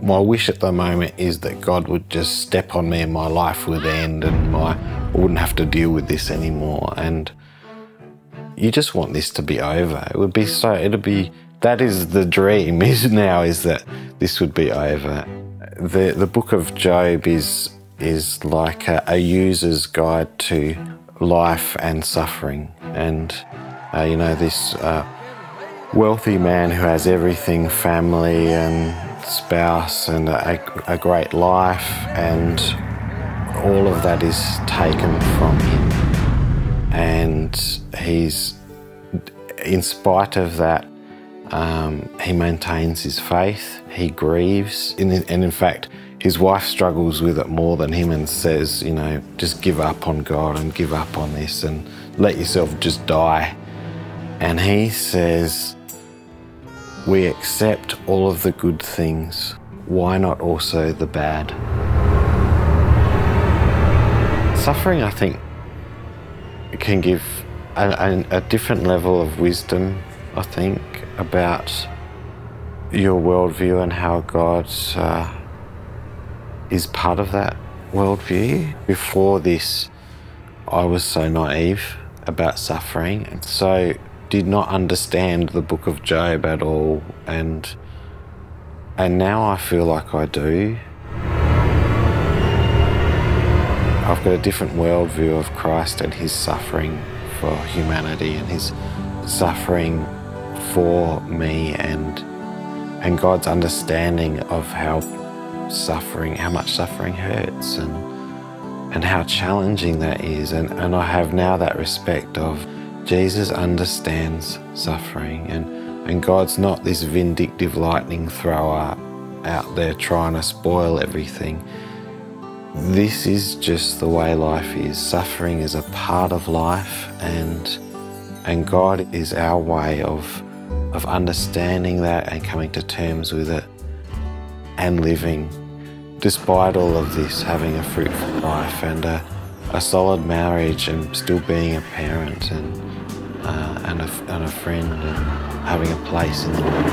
My wish at the moment is that God would just step on me and my life would end and I wouldn't have to deal with this anymore. And you just want this to be over. It would be so, that is the dream is that this would be over. The book of Job is like a user's guide to life and suffering. And you know, this wealthy man who has everything, family and spouse and a great life, and all of that is taken from him. And he's, in spite of that, he maintains his faith, he grieves, and in fact his wife struggles with it more than him and says, you know, just give up on God and give up on this and let yourself just die. And he says, we accept all of the good things, why not also the bad? Suffering, I think, can give a different level of wisdom, I think, about your worldview and how God is part of that worldview. Before this, I was so naive about suffering and so did not understand the book of Job at all, and now I feel like I do. I've got a different worldview of Christ and his suffering for humanity and his suffering for me, and God's understanding of how much suffering hurts and how challenging that is. And I have now that respect of Jesus understands suffering, and God's not this vindictive lightning thrower out there trying to spoil everything. This is just the way life is. Suffering is a part of life, and God is our way of understanding that and coming to terms with it and living, despite all of this, having a fruitful life and a solid marriage and still being a parent and a friend and having a place in the world.